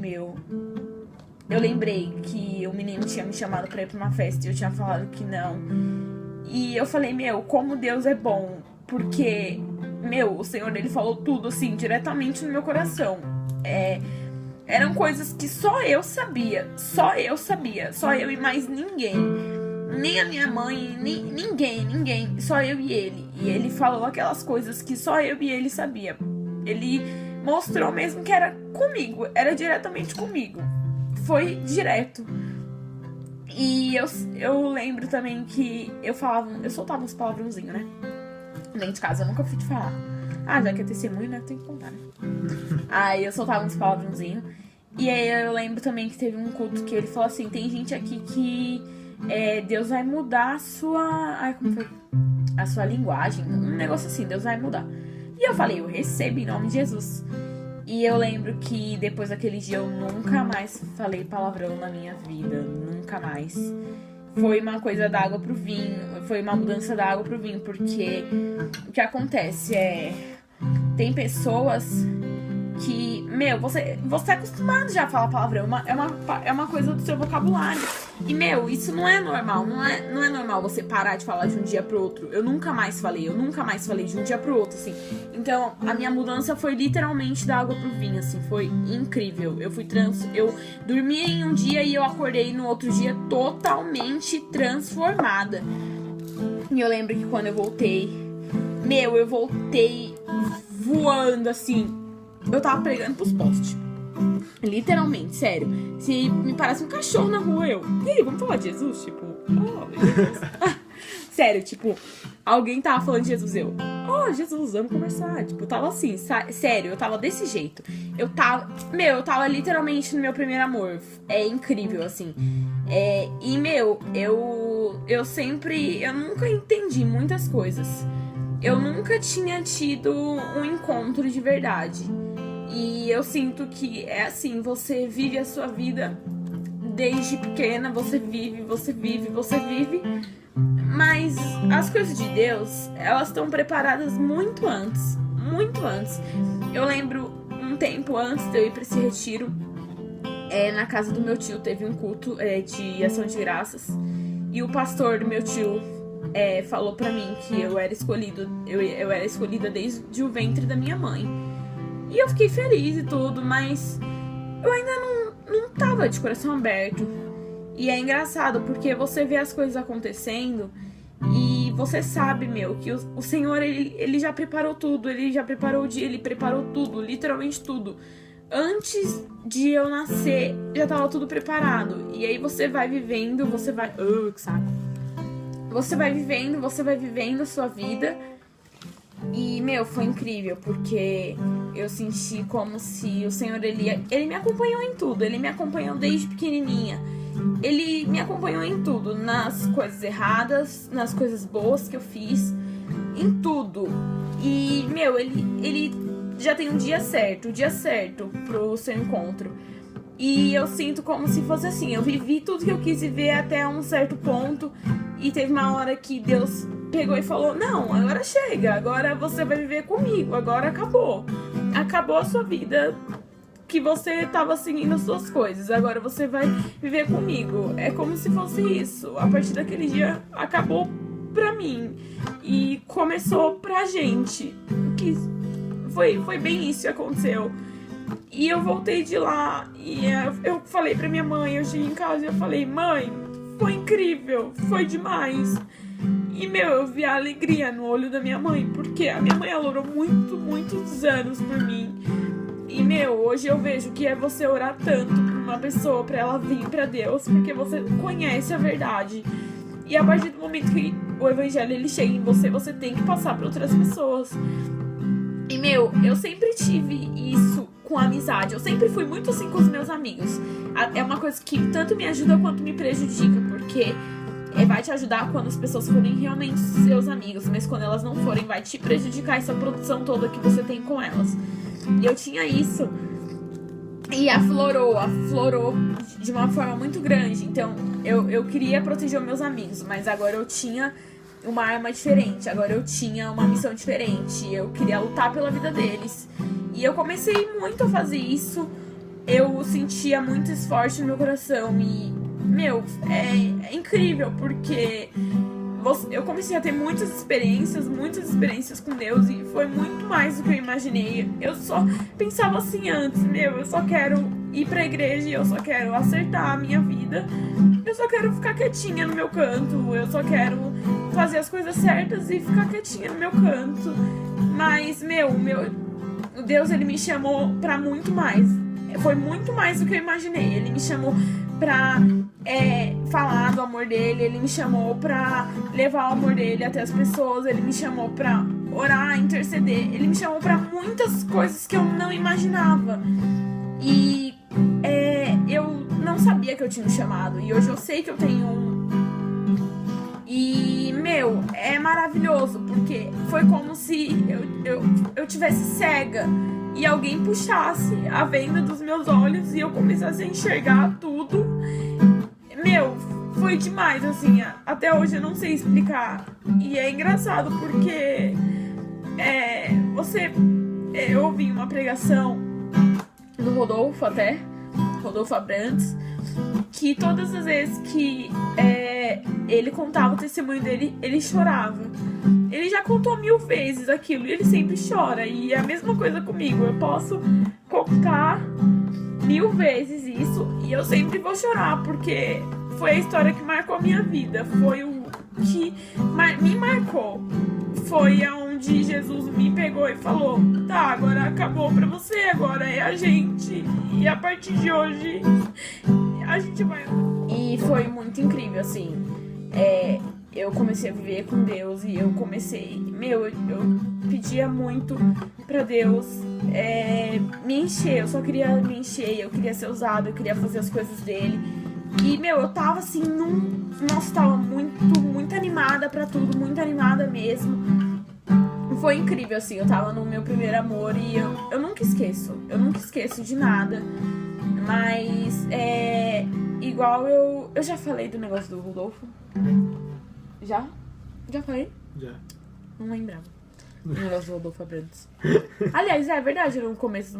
Eu lembrei que o menino tinha me chamado pra ir pra uma festa e eu tinha falado que não. E eu falei, como Deus é bom. Porque, o Senhor, ele falou tudo, assim, diretamente no meu coração. Eram coisas que só eu sabia. Só eu e mais ninguém. Nem a minha mãe, ninguém. Só eu e ele. E ele falou aquelas coisas que só eu e ele sabia. Ele mostrou mesmo que era comigo. Era diretamente comigo. Foi direto. E eu lembro também que eu soltava uns palavrãozinhos, né? Dentro de casa, eu nunca fui te falar. Já que é testemunho, né? Tem que contar, né? Aí eu soltava uns palavrãozinhos. E aí eu lembro também que teve um culto que ele falou assim, tem gente aqui que Deus vai mudar a sua... Ai, como foi? A sua linguagem. Um negócio assim, Deus vai mudar. E eu falei, eu recebo em nome de Jesus. E eu lembro que depois daquele dia eu nunca mais falei palavrão na minha vida. Nunca mais. Foi uma coisa da água pro vinho. Foi uma mudança da água pro vinho. Porque o que acontece tem pessoas que... você é acostumado já a falar palavrão. É uma coisa do seu vocabulário. E, isso não é normal. Não é normal você parar de falar de um dia pro outro. Eu nunca mais falei de um dia pro outro, assim. Então, a minha mudança foi literalmente da água pro vinho, assim. Foi incrível. Eu dormi em um dia e eu acordei no outro dia totalmente transformada. E eu lembro que quando eu voltei... eu voltei voando, assim. Eu tava pregando pros postes. Literalmente, sério. Se me parece um cachorro na rua, e aí, vamos falar de Jesus? Tipo, Jesus. Sério, tipo, alguém tava falando de Jesus, Jesus, vamos conversar. Tipo, eu tava assim, sério, eu tava desse jeito. Eu tava literalmente no meu primeiro amor. É incrível, assim. Eu nunca entendi muitas coisas. Eu nunca tinha tido um encontro de verdade. E eu sinto que é assim, você vive a sua vida desde pequena, você vive, mas as coisas de Deus, elas estão preparadas muito antes. Eu lembro, um tempo antes de eu ir pra esse retiro, na casa do meu tio teve um culto de ação de graças, e o pastor do meu tio falou pra mim que eu era escolhida desde o ventre da minha mãe. E eu fiquei feliz e tudo, mas eu ainda não tava de coração aberto. E é engraçado, porque você vê as coisas acontecendo e você sabe, que o Senhor, ele já preparou tudo, ele já preparou o dia, ele preparou tudo, literalmente tudo. Antes de eu nascer, já tava tudo preparado. E aí você vai vivendo, que saco. Você vai vivendo a sua vida. E, foi incrível, porque eu senti como se o Senhor, ele me acompanhou em tudo. Ele me acompanhou desde pequenininha. Ele me acompanhou em tudo. Nas coisas erradas, nas coisas boas que eu fiz. Em tudo. E, ele já tem o dia certo pro seu encontro. E eu sinto como se fosse assim. Eu vivi tudo que eu quis viver até um certo ponto. E teve uma hora que Deus pegou e falou, não, agora chega, agora você vai viver comigo, agora acabou a sua vida que você tava seguindo as suas coisas, agora você vai viver comigo. É como se fosse isso. A partir daquele dia acabou pra mim e começou pra gente. Que foi bem isso que aconteceu. E eu voltei de lá e eu falei pra minha mãe, eu cheguei em casa e eu falei, mãe, foi incrível, foi demais. E, eu vi a alegria no olho da minha mãe, porque a minha mãe, ela orou muitos anos por mim. E, hoje eu vejo que é você orar tanto por uma pessoa, pra ela vir pra Deus, porque você conhece a verdade. E a partir do momento que o evangelho, ele chega em você, você tem que passar pra outras pessoas. E, eu sempre tive isso com amizade. Eu sempre fui muito assim com os meus amigos. É uma coisa que tanto me ajuda quanto me prejudica, porque vai te ajudar quando as pessoas forem realmente seus amigos, mas quando elas não forem, vai te prejudicar essa produção toda que você tem com elas. E eu tinha isso e aflorou de uma forma muito grande. Então eu queria proteger os meus amigos, mas agora eu tinha uma arma diferente, agora eu tinha uma missão diferente, eu queria lutar pela vida deles. E eu comecei muito a fazer isso, eu sentia muito esforço no meu coração e, é incrível, porque eu comecei a ter muitas experiências com Deus e foi muito mais do que eu imaginei. Eu só pensava assim antes, eu só quero ir pra igreja, eu só quero acertar a minha vida, eu só quero ficar quietinha no meu canto, eu só quero fazer as coisas certas e ficar quietinha no meu canto. Mas, Deus, ele me chamou pra muito mais. Foi muito mais do que eu imaginei. Ele me chamou pra falar do amor dele, ele me chamou pra levar o amor dele até as pessoas, ele me chamou pra orar, interceder, ele me chamou pra muitas coisas que eu não imaginava. E eu não sabia que eu tinha um chamado, e hoje eu sei que eu tenho um. E, é maravilhoso, porque foi como se eu tivesse cega e alguém puxasse a venda dos meus olhos e eu começasse a enxergar tudo. Foi demais, assim, até hoje eu não sei explicar. E é engraçado porque eu ouvi uma pregação do Rodolfo Abrantes, que todas as vezes que ele contava o testemunho dele, ele chorava. Ele já contou 1000 vezes aquilo e ele sempre chora. E é a mesma coisa comigo. Eu posso contar 1000 vezes isso e eu sempre vou chorar, porque foi a história que marcou a minha vida. Foi o que me marcou. Foi onde Jesus me pegou e falou: tá, agora acabou pra você, agora é a gente. E a partir de hoje a gente vai. E foi muito incrível, assim. Eu comecei a viver com Deus e eu comecei... eu pedia muito pra Deus me encher. Eu só queria me encher, eu queria ser usado, eu queria fazer as coisas dele. E, eu tava assim, nossa, tava muito animada pra tudo, muito animada mesmo. Foi incrível, assim, eu tava no meu primeiro amor e eu nunca esqueço de nada. Mas, igual eu já falei do negócio do Rodolfo. Já? Já falei? Já. Não lembrava. O negócio do Rodolfo Abrantes. Aliás, é verdade, no começo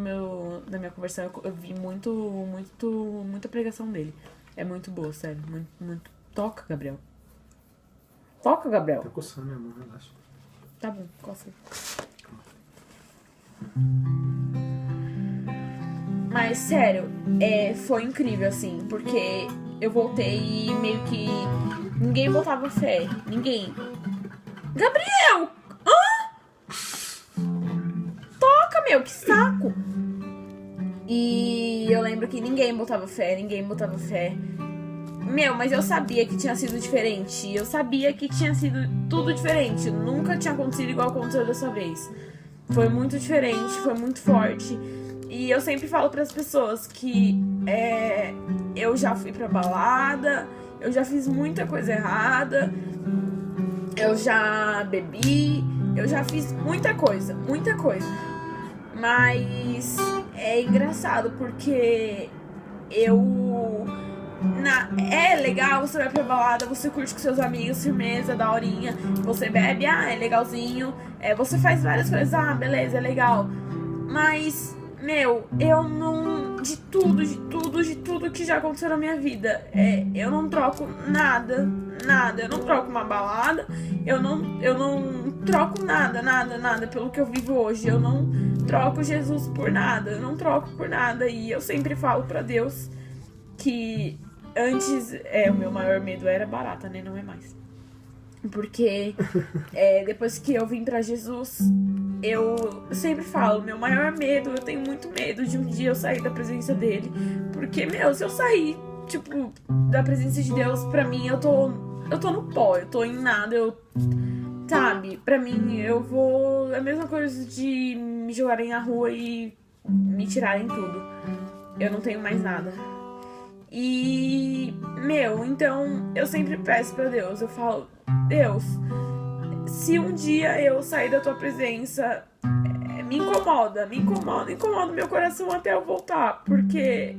da minha conversa eu vi muita pregação dele. É muito boa, sério. Muito. Toca, Gabriel. Toca, Gabriel. Tá coçando minha mão, relaxa. Tá bom, coça aí. Mas, sério, foi incrível, assim, porque eu voltei e meio que ninguém botava fé. Ninguém. Gabriel! Toca, que saco! E eu lembro que ninguém botava fé. Mas eu sabia que tinha sido diferente. Eu sabia que tinha sido tudo diferente. Nunca tinha acontecido igual aconteceu dessa vez. Foi muito diferente, foi muito forte. E eu sempre falo pras pessoas que eu já fui pra balada, eu já fiz muita coisa errada, eu já bebi, eu já fiz muita coisa. Mas é engraçado porque é legal, você vai pra balada, você curte com seus amigos, firmeza, daorinha, você bebe, é legalzinho, você faz várias coisas, beleza, é legal. Mas, eu não de tudo que já aconteceu na minha vida. Eu não troco nada. Eu não troco uma balada. Eu não troco nada pelo que eu vivo hoje. Eu não troco Jesus por nada. Eu não troco por nada. E eu sempre falo pra Deus que antes, o meu maior medo era barata, né? Não é mais. Porque depois que eu vim pra Jesus, eu sempre falo, meu maior medo, eu tenho muito medo de um dia eu sair da presença dele. Porque, se eu sair, tipo, da presença de Deus, pra mim, eu tô no pó, eu tô em nada, sabe? Pra mim, eu vou... É a mesma coisa de me jogarem na rua e me tirarem tudo. Eu não tenho mais nada. E, então, eu sempre peço pra Deus, eu falo, Deus, se um dia eu sair da tua presença, me incomoda meu coração até eu voltar, porque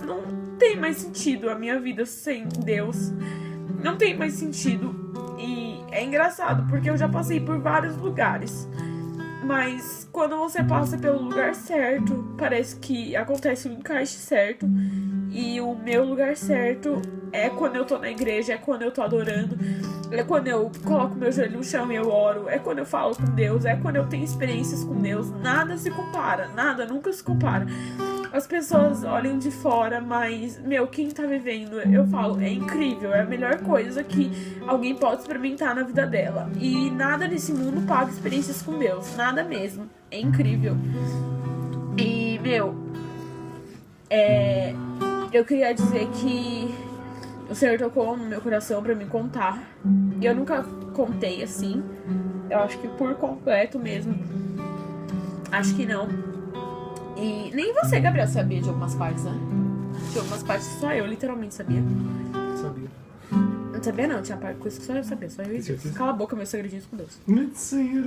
não tem mais sentido a minha vida sem Deus, não tem mais sentido. E é engraçado, porque eu já passei por vários lugares, mas quando você passa pelo lugar certo, parece que acontece o encaixe certo. E o meu lugar certo é quando eu tô na igreja, é quando eu tô adorando, é quando eu coloco meu joelho no chão e eu oro, é quando eu falo com Deus, é quando eu tenho experiências com Deus. Nada se compara, nada, nunca se compara. As pessoas olham de fora, mas, quem tá vivendo, eu falo, é incrível, é a melhor coisa que alguém pode experimentar na vida dela. E nada nesse mundo paga experiências com Deus, nada mesmo, é incrível. E, eu queria dizer que o Senhor tocou no meu coração pra me contar. Eu nunca contei assim. Eu acho que por completo mesmo. Acho que não. E nem você, Gabriel, sabia de algumas partes, né? De algumas partes só eu literalmente sabia. Sabia. Não sabia não, tinha coisa que só eu sabia. Só eu e Deus. Cala a boca, meus segredinhos com Deus. Mentira.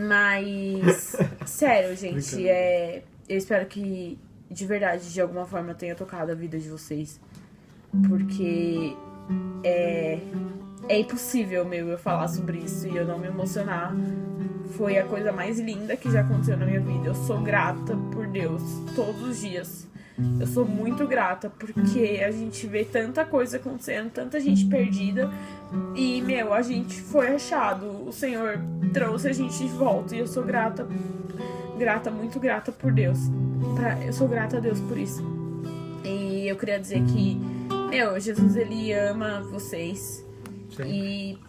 Mas, sério, gente, eu espero que de verdade, de alguma forma, eu tenha tocado a vida de vocês. Porque é impossível, eu falar sobre isso e eu não me emocionar. Foi a coisa mais linda que já aconteceu na minha vida. Eu sou grata por Deus todos os dias. Eu sou muito grata porque a gente vê tanta coisa acontecendo, tanta gente perdida. E, a gente foi achado. O Senhor trouxe a gente de volta e eu sou grata, muito grata por Deus. Eu sou grata a Deus por isso. E eu queria dizer que, Jesus, ele ama vocês. Sim. E,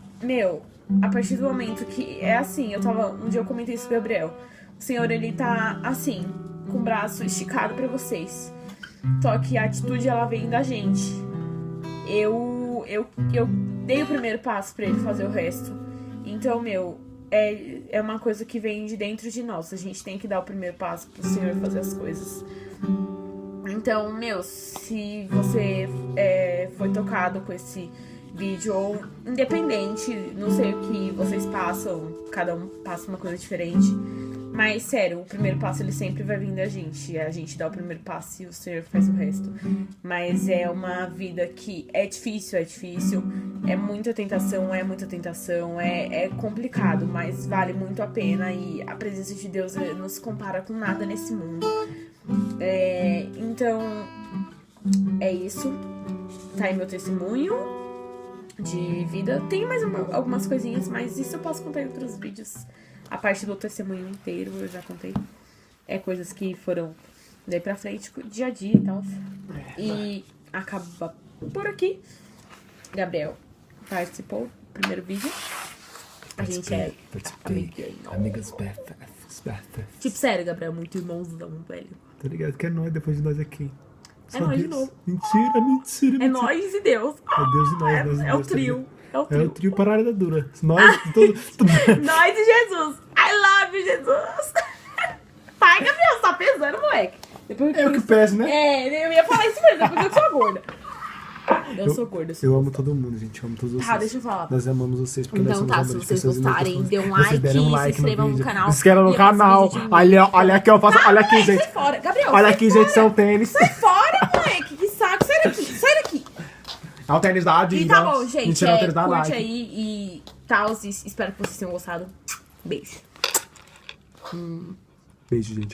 a partir do momento que é assim, um dia eu comentei isso com o Gabriel. O Senhor, ele tá assim, com o braço esticado pra vocês. Só que a atitude, ela vem da gente. Eu dei o primeiro passo pra ele fazer o resto. Então, é uma coisa que vem de dentro de nós. A gente tem que dar o primeiro passo pro Senhor fazer as coisas. Então, se você foi tocado com esse vídeo, ou independente, não sei o que vocês passam, cada um passa uma coisa diferente, mas sério, o primeiro passo ele sempre vai vir da gente. A gente dá o primeiro passo e o Senhor faz o resto. Mas é uma vida que é difícil, é muita tentação, é complicado, mas vale muito a pena. E a presença de Deus não se compara com nada nesse mundo. Então, é isso. Tá aí meu testemunho de vida. Tem mais algumas coisinhas, mas isso eu posso contar em outros vídeos. A parte do testemunho inteiro eu já contei. Coisas que foram daí pra frente, dia a dia e tal. E acaba por aqui. Gabriel participou do primeiro vídeo. A gente participei. Amigas BFFs. Tipo, sério, Gabriel, muito irmãozão, velho. Tá ligado que é nóis depois de nós aqui. É nós de novo. Mentira. É nós e Deus. É Deus e nós. É o trio. É o trio para a área da dura. Nós e Jesus. I love you, Jesus. Pai, Gabriel, você tá pesando, moleque. Eu que peso, né? Eu ia falar isso mesmo, depois eu sou gorda. Eu sou gorda. Eu amo todo mundo, gente. Eu amo todos vocês. Deixa eu falar. Nós amamos vocês porque então, nós somos se vocês gostarem, dê um like, se inscrevam no canal. Se inscrevam no canal. Olha aqui, eu faço. Olha aqui, gente. Sai fora. Gabriel, olha aqui, gente, são tênis. Sai fora, moleque. Que saco. Sai daqui. É o tênis da Adidas. E tá bom, gente. Mentira, é o tênis da curte Nike. aí e tal. Espero que vocês tenham gostado. Beijo. Beijo, gente.